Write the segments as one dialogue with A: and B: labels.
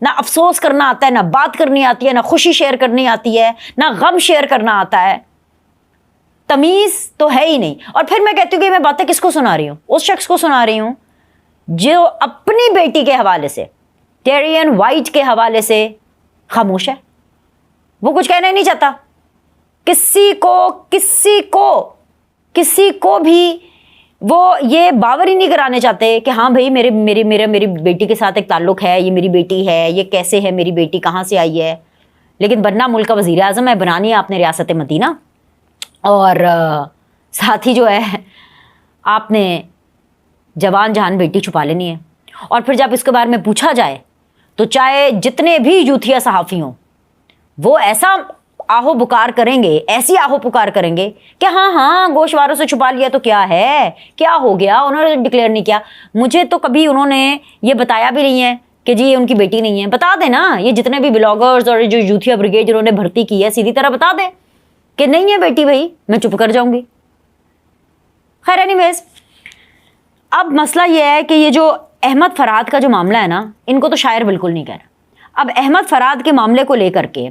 A: نہ افسوس کرنا آتا ہے، نہ بات کرنی آتی ہے، نہ خوشی شیئر کرنی آتی ہے، نہ غم شیئر کرنا آتا ہے، تمیز تو ہے ہی نہیں۔ اور پھر میں کہتی ہوں کہ میں باتیں کس کو سنا رہی ہوں؟ اس شخص کو سنا رہی ہوں جو اپنی بیٹی کے حوالے سے، ٹیرین وائٹ کے حوالے سے خاموش ہے، وہ کچھ کہنا ہی نہیں چاہتا، کسی کو بھی وہ یہ باور ہی نہیں کرانے چاہتے کہ ہاں بھائی میری بیٹی کے ساتھ ایک تعلق ہے، یہ میری بیٹی ہے، یہ کیسے ہے میری بیٹی، کہاں سے آئی ہے۔ لیکن بننا ملک کا وزیر اعظم ہے، بنانی ہے آپ نے ریاست مدینہ، اور ساتھ ہی جو ہے آپ نے جوان جہان بیٹی چھپا لینی ہے۔ اور پھر جب اس کے بارے میں پوچھا جائے تو چاہے جتنے بھی یوتھیا صحافی ہوں وہ ایسا آہو بکار کریں گے، ایسی آہو پکار کریں گے کہ ہاں گوشواروں سے چھپا لیا تو کیا ہے، کیا ہو گیا، انہوں نے ڈکلیئر نہیں کیا۔ مجھے تو کبھی انہوں نے یہ بتایا بھی نہیں ہے کہ جی یہ ان کی بیٹی نہیں ہے۔ بتا دیں نا، یہ جتنے بھی بلاگرز اور جو یوتھیا بریگیڈ جنہوں نے بھرتی کی ہے، سیدھی طرح بتا دیں کہ نہیں ہے بیٹی، بھائی میں چپ کر جاؤں گی۔ خیر اینی ویز، اب مسئلہ یہ ہے کہ یہ جو احمد فرحات کا جو معاملہ ہے نا، ان کو تو شاعر بالکل نہیں کہہ رہا۔ اب احمد فرحات کے معاملے کو لے کر کے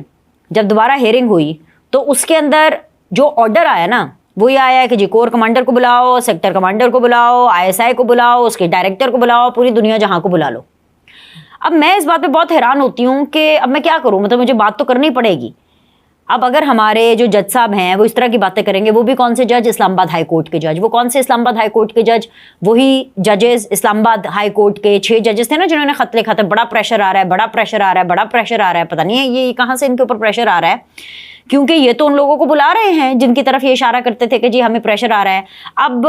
A: جب دوبارہ ہیئرنگ ہوئی تو اس کے اندر جو آرڈر آیا نا، وہ یہ آیا کہ جی کور کمانڈر کو بلاؤ، سیکٹر کمانڈر کو بلاؤ، ISI کو بلاؤ، اس کے ڈائریکٹر کو بلاؤ، پوری دنیا جہاں کو بلا لو۔ اب میں اس بات پہ بہت حیران ہوتی ہوں کہ اب میں کیا کروں، مطلب مجھے بات تو کرنی پڑے گی۔ اب اگر ہمارے جو جج صاحب ہیں وہ اس طرح کی باتیں کریں گے، وہ بھی کون سے جج؟ اسلام آباد ہائی کورٹ کے جج۔ وہ کون سے اسلام آباد ہائی کورٹ کے جج؟ وہی ججز اسلام آباد ہائی کورٹ کے 6 ججز تھے نا جنہوں نے خط لکھا تھا بڑا پریشر آ رہا ہے، بڑا پریشر آ رہا ہے، بڑا پریشر آ رہا ہے۔ پتہ نہیں ہے یہ کہاں سے ان کے اوپر پریشر آ رہا ہے، کیونکہ یہ تو ان لوگوں کو بلا رہے ہیں جن کی طرف یہ اشارہ کرتے تھے کہ جی ہمیں پریشر آ رہا ہے۔ اب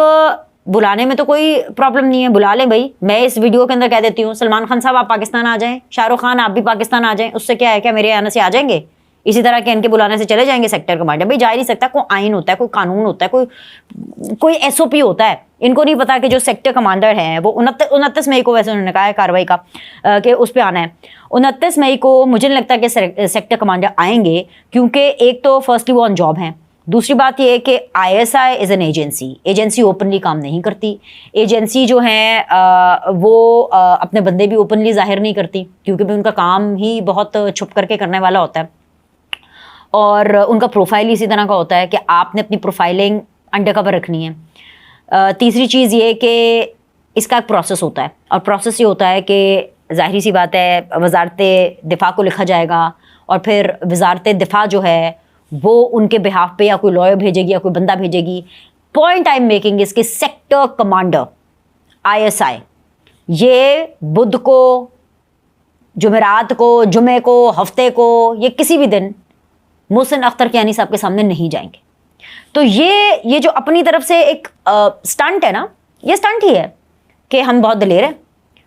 A: بلانے میں تو کوئی پرابلم نہیں ہے، بلا لیں بھائی۔ میں اس ویڈیو کے اندر کہہ دیتی ہوں سلمان خان صاحب آپ پاکستان آ جائیں، شاہ رخ خان آپ بھی پاکستان آ جائیں، اس سے کیا ہے، کیا میرے آنے سے آ جائیں گے؟ اسی طرح کہ ان کے بلانے سے چلے جائیں گے سیکٹر کمانڈر؟ بھائی جا ہی نہیں سکتا، کوئی آئین ہوتا ہے، کوئی قانون ہوتا ہے، کوئی SOP ہوتا ہے۔ ان کو نہیں پتا کہ جو سیکٹر کمانڈر ہیں وہ 29 مئی کو، ویسے انہوں نے کہا ہے کارروائی کا کہ اس پہ آنا ہے 29 مئی کو۔ مجھے نہیں لگتا کہ سیکٹر کمانڈر آئیں گے، کیونکہ ایک تو فرسٹلی وہ آن جاب ہیں، دوسری بات یہ ہے کہ ISI is an agency openly کام نہیں کرتی۔ ایجنسی جو ہیں وہ اپنے بندے بھی اوپنلی ظاہر نہیں کرتی، کیونکہ بھی ان کا کام ہی بہت چھپ کر کے کرنے والا ہوتا ہے، اور ان کا پروفائل اسی طرح کا ہوتا ہے کہ آپ نے اپنی پروفائلنگ انڈر کور رکھنی ہے۔ تیسری چیز یہ کہ اس کا ایک پروسیس ہوتا ہے، اور پروسیس یہ ہوتا ہے کہ ظاہری سی بات ہے وزارت دفاع کو لکھا جائے گا، اور پھر وزارت دفاع جو ہے وہ ان کے بہاف پہ یا کوئی لائر بھیجے گی یا کوئی بندہ بھیجے گی۔ پوائنٹ آئی ایم میکنگ اس کے سیکٹر کمانڈر ISI یہ بدھ کو، جمعرات کو، جمعے کو، ہفتے کو، یہ کسی بھی دن محسن اختر کیانی صاحب کے سامنے نہیں جائیں گے۔ تو یہ جو اپنی طرف سے ایک سٹنٹ ہے نا، یہ سٹنٹ ہی ہے کہ ہم بہت دلیر ہیں،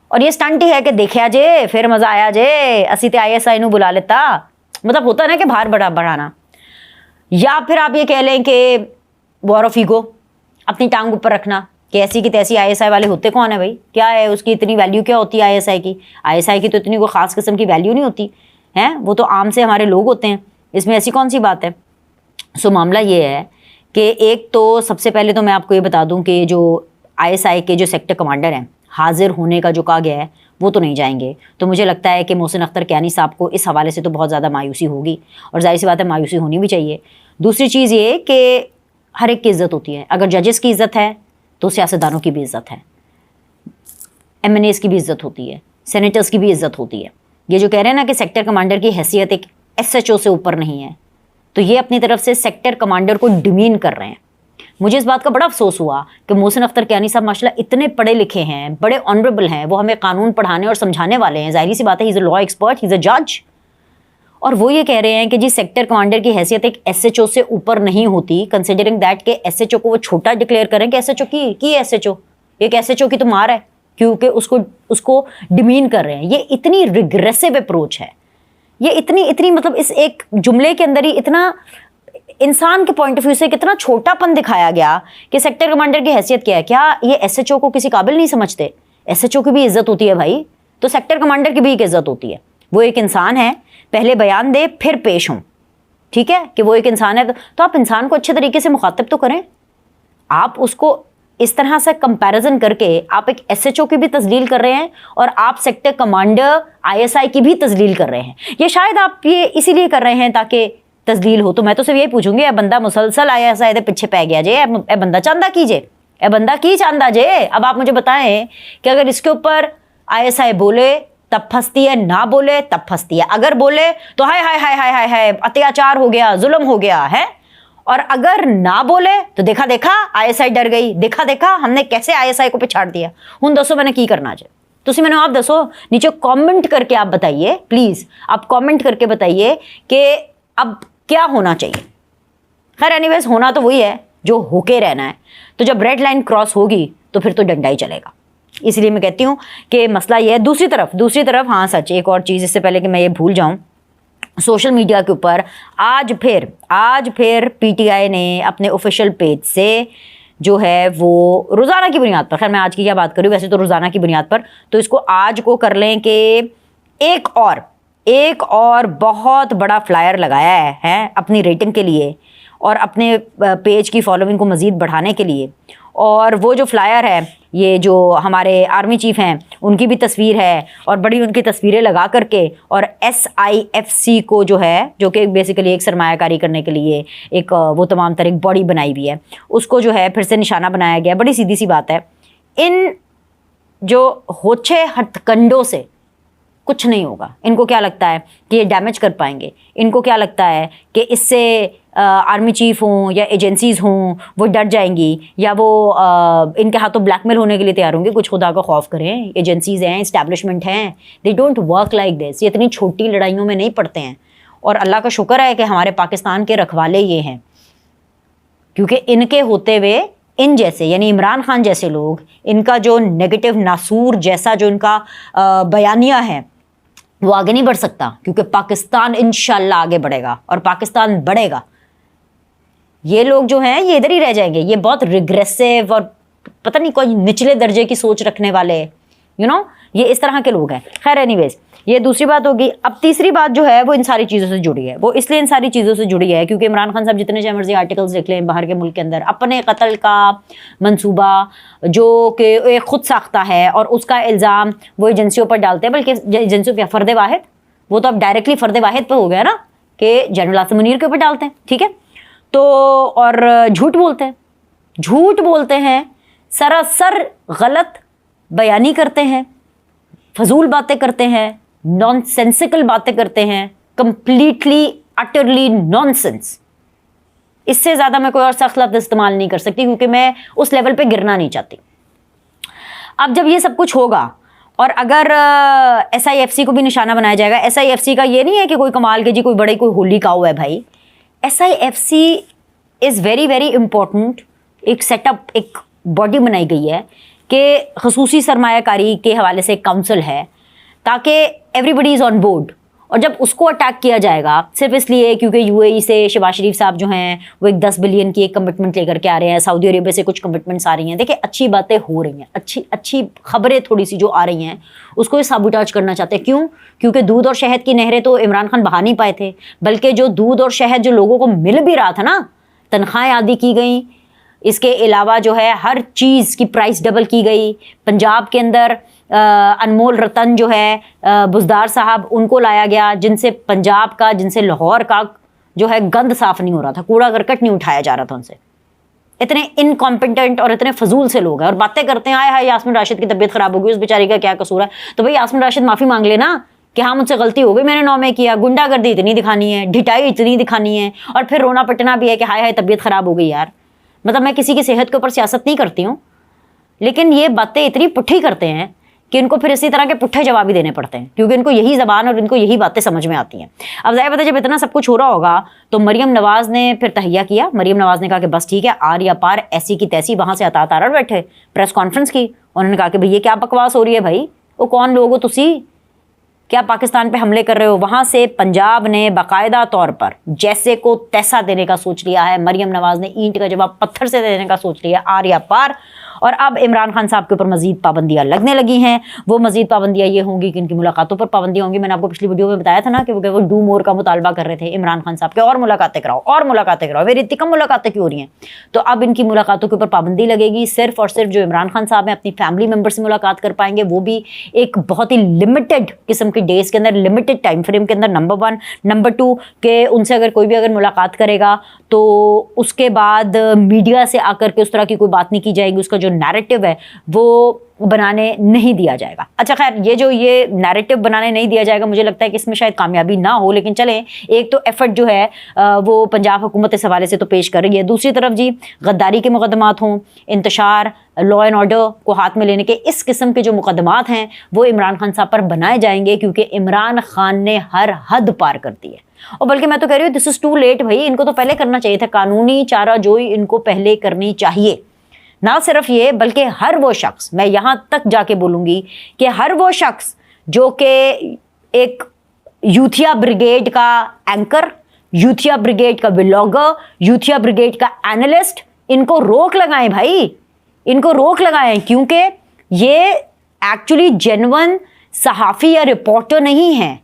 A: اور یہ سٹنٹ ہی ہے کہ دیکھا جے پھر مزہ آیا جے اسی تے ISI نو بلا لیتا، مطلب ہوتا ہے نا کہ بھار بڑھانا۔ یا پھر آپ یہ کہہ لیں کہ وار آف ایگو، اپنی ٹانگ اوپر رکھنا کہ ایسی کی تیسی ISI والے ہوتے کون ہیں بھائی، کیا ہے اس کی اتنی ویلیو، کیا ہوتی ہے ISI کی تو اتنی کوئی خاص قسم کی ویلیو نہیں ہوتی ہے، وہ تو عام سے ہمارے لوگ ہوتے ہیں، اس میں ایسی کون سی بات ہے۔ سو معاملہ یہ ہے کہ ایک تو سب سے پہلے تو میں آپ کو یہ بتا دوں کہ جو ISI کے جو سیکٹر کمانڈر ہیں حاضر ہونے کا جو کہا گیا ہے وہ تو نہیں جائیں گے۔ تو مجھے لگتا ہے کہ محسن اختر کیانی صاحب کو اس حوالے سے تو بہت زیادہ مایوسی ہوگی، اور ظاہر سی بات ہے مایوسی ہونی بھی چاہیے۔ دوسری چیز یہ کہ ہر ایک کی عزت ہوتی ہے، اگر ججز کی عزت ہے تو سیاستدانوں کی بھی عزت ہے، MNAs کی بھی عزت ہوتی ہے، سینیٹرز کی بھی عزت ہوتی ہے۔ یہ جو کہہ رہے ہیں نا کہ سیکٹر کمانڈر کی حیثیت ایک SHO سے اوپر نہیں ہے، تو یہ اپنی طرف سے سیکٹر کمانڈر کو ڈیمین کر رہے ہیں۔ مجھے اس بات کا بڑا افسوس ہوا کہ محسن اختر کیانی صاحب ماشاءاللہ اتنے پڑھے لکھے ہیں، بڑے آنریبل ہیں، وہ ہمیں قانون پڑھانے اور سمجھانے والے ہیں، ظاہری سی بات ہے ہی از اے لا ایکسپرٹ، ہی از اے جج، اور وہ یہ کہہ رہے ہیں کہ جی سیکٹر کمانڈر کی حیثیت ایک SHO سے اوپر نہیں ہوتی، کنسیڈرنگ دیٹ کہ SHO کو وہ چھوٹا ڈکلیئر کریں کہ SHO کی SHO ایک SHO کی تو مار ہے، کیونکہ اس کو ڈیمین کر رہے ہیں۔ یہ اتنی ریگریسو اپروچ ہے، یہ اتنی مطلب اس ایک جملے کے اندر ہی اتنا انسان کے پوائنٹ آف ویو سے کتنا چھوٹا پن دکھایا گیا کہ سیکٹر کمانڈر کی حیثیت کیا ہے۔ کیا یہ SHO کو کسی قابل نہیں سمجھتے؟ SHO کی بھی عزت ہوتی ہے بھائی، تو سیکٹر کمانڈر کی بھی ایک عزت ہوتی ہے، وہ ایک انسان ہے، پہلے بیان دے پھر پیش ہوں، ٹھیک ہے، کہ وہ ایک انسان ہے، تو آپ انسان کو اچھے طریقے سے مخاطب تو کریں، آپ اس کو اس طرح سے کمپیریزن کر کے آپ ایک SHO کی بھی تذلیل کر رہے ہیں اور آپ سیکٹر کمانڈر ISI کی بھی تذلیل کر رہے ہیں. یہ شاید آپ یہ اسی لیے کر رہے ہیں تاکہ تذلیل ہو. تو میں تو صرف یہی پوچھوں گی, اے بندہ مسلسل ISI دے پیچھے پہ گیا جے, اے بندہ چاندہ کیجے, اے بندہ کی چاندہ جے. اب آپ مجھے بتائیں کہ اگر اس کے اوپر ISI بولے تب پھنستی ہے, نہ بولے تب پھنستی ہے, اگر بولے تو ہائے ہائے ہائے ہائے ہائے ہائے اتیاچار ہو گیا, ظلم ہو گیا ہے, اور اگر نہ بولے تو دیکھا دیکھا ISI ڈر گئی, دیکھا دیکھا ہم نے کیسے ISI کو پچھاڑ دیا. ہوں دسو میں نے کی کرنا چاہے تسی میں نے آپ دسو, نیچے کامنٹ کر کے آپ بتائیے, پلیز آپ کامنٹ کر کے بتائیے کہ اب کیا ہونا چاہیے. خیر اینی ویز ہونا تو وہی ہے جو ہو کے رہنا ہے. تو جب ریڈ لائن کراس ہوگی تو پھر تو ڈنڈا ہی چلے گا. اس لیے میں کہتی ہوں کہ مسئلہ یہ ہے. دوسری طرف ہاں سچ ایک اور چیز اس سے پہلے کہ میں یہ بھول جاؤں, سوشل میڈیا کے اوپر آج پھر PTI نے اپنے آفیشیل پیج سے جو ہے وہ روزانہ کی بنیاد پر, خیر میں آج کی کیا بات کر رہی ہوں, ویسے تو روزانہ کی بنیاد پر, تو اس کو آج کو کر لیں کہ ایک اور بہت بڑا فلائر لگایا ہے اپنی ریٹنگ کے لیے اور اپنے پیج کی فالوئنگ کو مزید بڑھانے کے لیے. اور وہ جو فلائر ہے, یہ جو ہمارے آرمی چیف ہیں ان کی بھی تصویر ہے اور بڑی ان کی تصویریں لگا کر کے, اور SIFC کو جو ہے, جو کہ بیسیکلی ایک سرمایہ کاری کرنے کے لیے ایک وہ تمام طرح ایک باڈی بنائی ہوئی ہے, اس کو جو ہے پھر سے نشانہ بنایا گیا. بڑی سیدھی سی بات ہے, ان جو ہوچے ہتھ کنڈوں سے کچھ نہیں ہوگا. ان کو کیا لگتا ہے کہ یہ ڈیمیج کر پائیں گے, ان کو کیا لگتا ہے کہ اس سے آرمی چیف ہوں یا ایجنسیز ہوں وہ ڈر جائیں گی یا وہ ان کے ہاتھوں بلیک میل ہونے کے لیے تیار ہوں گے. کچھ خدا کا خوف کریں, ایجنسیز ہیں, اسٹیبلشمنٹ ہیں, they don't work like this. یہ اتنی چھوٹی لڑائیوں میں نہیں پڑتے ہیں, اور اللہ کا شکر ہے کہ ہمارے پاکستان کے رکھوالے یہ ہیں, کیونکہ ان کے ہوتے ہوئے ان جیسے یعنی عمران خان جیسے لوگ, ان کا جو نیگیٹو ناسور جیسا جو ان کا بیانیہ ہے وہ آگے نہیں بڑھ سکتا, کیونکہ پاکستان انشاءاللہ آگے بڑھے گا اور پاکستان بڑھے گا. یہ لوگ جو ہیں یہ ادھر ہی رہ جائیں گے. یہ بہت ریگریسو اور پتہ نہیں کوئی نچلے درجے کی سوچ رکھنے والے, یہ اس طرح کے لوگ ہیں. خیر اینی ویز یہ دوسری بات ہوگی. اب تیسری بات جو ہے وہ ان ساری چیزوں سے جڑی ہے. وہ اس لیے ان ساری چیزوں سے جڑی ہے کیونکہ عمران خان صاحب جتنے چاہے مرضی آرٹیکلز لکھ لیں باہر کے ملک کے اندر, اپنے قتل کا منصوبہ جو کہ ایک خود ساختہ ہے اور اس کا الزام وہ ایجنسیوں پر ڈالتے ہیں, بلکہ ایجنسیوں پہ فرد واحد, وہ تو اب ڈائریکٹلی فرد واحد پہ ہو گیا نا کہ جنرل آصم منیر کے اوپر ڈالتے ہیں. ٹھیک ہے, تو اور جھوٹ بولتے ہیں, سراسر غلط بیانی کرتے ہیں, فضول باتیں کرتے ہیں, نان سینسیکل باتیں کرتے ہیں, کمپلیٹلی اٹرلی نان سینس. اس سے زیادہ میں کوئی اور سخت لفظ استعمال نہیں کر سکتی کیونکہ میں اس لیول پہ گرنا نہیں چاہتی. اب جب یہ سب کچھ ہوگا اور اگر SIFC کو بھی نشانہ بنایا جائے گا, SIFC کا یہ نہیں ہے کہ کوئی کمال کے جی کوئی بڑے کوئی ہولی کاؤ ہے بھائی. SIFC is very very important. ایک سیٹ اپ, ایک باڈی بنائی گئی ہے کہ خصوصی سرمایہ کاری کے حوالے سے ایک کاؤنسل ہے تاکہ every body is on board. اور جب اس کو اٹیک کیا جائے گا صرف اس لیے کیونکہ UAE سے شہباز شریف صاحب جو ہیں وہ ایک 10 بلین کی ایک کمٹمنٹ لے کر کے آ رہے ہیں, سعودی عربیہ سے کچھ کمٹمنٹس آ رہی ہیں. دیکھیں اچھی باتیں ہو رہی ہیں, اچھی خبریں تھوڑی سی جو آ رہی ہیں اس کو یہ سابوٹاج کرنا چاہتے ہیں. کیوں؟ کیونکہ دودھ اور شہد کی نہریں تو عمران خان بہا نہیں پائے تھے, بلکہ جو دودھ اور شہد جو لوگوں کو مل بھی رہا تھا نا, تنخواہیں عادی کی گئیں, اس کے علاوہ جو ہے ہر چیز کی پرائس ڈبل کی گئی. پنجاب کے اندر انمول رتن جو ہے بزدار صاحب, ان کو لایا گیا جن سے پنجاب کا, جن سے لاہور کا جو ہے گند صاف نہیں ہو رہا تھا, کوڑا کرکٹ نہیں اٹھایا جا رہا تھا ان سے. اتنے انکمپیٹنٹ اور اتنے فضول سے لوگ ہیں اور باتیں کرتے ہیں ہائے یاسمین راشد کی طبیعت خراب ہو گئی, اس بیچاری کا کیا قصور ہے. تو بھائی یاسمین راشد معافی مانگ لینا کہ ہاں مجھ سے غلطی ہو گئی, میں نے 9 میں کیا. گنڈا گردی اتنی دکھانی ہے, ڈھٹائی اتنی دکھانی ہے, اور پھر رونا پٹنا بھی ہے کہ ہائے طبیعت خراب ہو گئی. یار مطلب میں کسی کی صحت کے اوپر سیاست نہیں کرتی ہوں, لیکن یہ باتیں اتنی پٹھی کرتے ہیں کہ ان کو پھر اسی طرح کے پٹھے جواب ہی دینے پڑتے ہیں کیونکہ ان کو یہی زبان اور ان کو یہی باتیں سمجھ میں آتی ہیں. اب ظاہر بات ہے جب اتنا سب کچھ ہو رہا ہوگا تو مریم نواز نے پھر تہیہ کیا. مریم نواز نے کہا کہ بس ٹھیک ہے, آر یا پار ایسی کی تیسی, وہاں سے عطا تارڑ بیٹھے پریس کانفرنس کی. انہوں نے کہا کہ بھئی یہ کیا بکواس ہو رہی ہے بھائی, وہ کون لوگ ہو تسی, کیا پاکستان پہ حملے کر رہے ہو. وہاں سے پنجاب نے باقاعدہ طور پر جیسے کو تیسا دینے کا سوچ لیا ہے. مریم نواز نے اینٹ کا جواب پتھر سے دینے کا سوچ لیا, آر یا پار. اور اب عمران خان صاحب کے اوپر مزید پابندیاں لگنے لگی ہیں. وہ مزید پابندیاں یہ ہوں گی کہ ان کی ملاقاتوں پر پابندیاں ہوں گی. میں نے آپ کو پچھلی ویڈیو میں بتایا تھا نا کہ وہ ڈو مور کا مطالبہ کر رہے تھے عمران خان صاحب کے, اور ملاقاتیں کراؤ. میری اتنی کم ملاقاتیں کیوں ہو رہی ہیں؟ تو اب ان کی ملاقاتوں کے اوپر پابندی لگے گی. صرف اور صرف جو عمران خان صاحب ہیں اپنی فیملی ممبر سے ملاقات کر پائیں گے, وہ بھی ایک بہت ہی لمیٹڈ قسم کے ڈیز کے اندر, لمیٹڈ ٹائم فریم کے اندر. نمبر 1. نمبر 2 کہ ان سے اگر کوئی بھی اگر ملاقات کرے گا تو اس کے بعد میڈیا سے آ کر کے اس طرح کی کوئی بات نہیں کی جائے گی. اس کا جو نیریٹو ہے وہ بنانے نہیں دیا جائے گا. اچھا خیر, یہ نیریٹو بنانے نہیں دیا جائے گا, مجھے لگتا ہے کہ اس میں شاید کامیابی نہ ہو, لیکن چلیں ایک تو ایفرٹ جو ہے وہ پنجاب حکومت اس حوالے سے تو پیش کر رہی ہے. دوسری طرف جی غداری کے مقدمات ہوں, انتشار, لا اینڈ آرڈر کو ہاتھ میں لینے کے, اس قسم کے جو مقدمات ہیں وہ عمران خان صاحب پر بنائے جائیں گے, کیونکہ عمران خان نے ہر حد پار کر دی ہے. اور بلکہ میں تو کہہ رہی ہوں دس از ٹو لیٹ بھائی, ان کو تو پہلے کرنا چاہیے تھا. قانونی چارہ جوئی ان کو پہلے کرنی چاہیے. نہ صرف یہ بلکہ ہر وہ شخص, میں یہاں تک جا کے بولوں گی کہ ہر وہ شخص جو کہ ایک یوتھیا بریگیڈ کا اینکر, یوتھیا بریگیڈ کا ولاگر, یوتھیا بریگیڈ کا اینالسٹ, ان کو روک لگائیں بھائی, ان کو روک لگائیں. کیونکہ یہ ایکچولی جینون صحافی یا رپورٹر نہیں ہیں,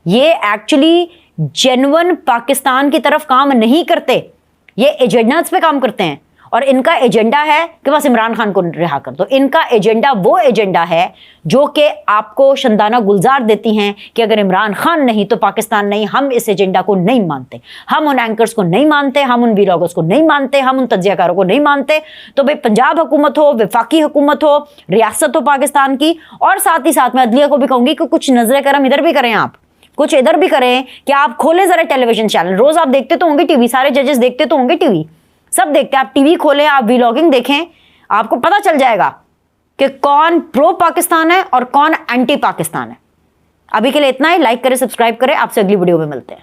A: یہ ایکچولی جینون پاکستان کی طرف کام نہیں کرتے, یہ ایجنڈاز پہ کام کرتے ہیں. اور ان کا ایجنڈا ہے کہ بس عمران خان کو رہا کر دو. ان کا ایجنڈا وہ ایجنڈا ہے جو کہ آپ کو شندانہ گلزار دیتی ہیں کہ اگر عمران خان نہیں تو پاکستان نہیں. ہم اس ایجنڈا کو نہیں مانتے, ہم ان اینکرز کو نہیں مانتے, ہم ان ولاگرز کو نہیں مانتے, ہم ان تجزیہ کاروں کو نہیں مانتے. تو بھائی پنجاب حکومت ہو, وفاقی حکومت ہو, ریاست ہو پاکستان کی, اور ساتھ ہی ساتھ میں عدلیہ کو بھی کہوں گی کہ کچھ نظر کرم ادھر بھی کریں, آپ کچھ ادھر بھی کریں کہ آپ کھولیں ذرا ٹیلی ویژن چینل. روز آپ دیکھتے تو ہوں گے ٹی وی, سارے ججز دیکھتے تو ہوں گے ٹی وی, سب دیکھتے ہیں. آپ ٹی وی کھولیں, آپ ویلاگنگ دیکھیں, آپ کو پتہ چل جائے گا کہ کون پرو پاکستان ہے اور کون اینٹی پاکستان ہے. ابھی کے لیے اتنا ہی. لائک کریں, سبسکرائب کریں. آپ سے اگلی ویڈیو میں ملتے ہیں.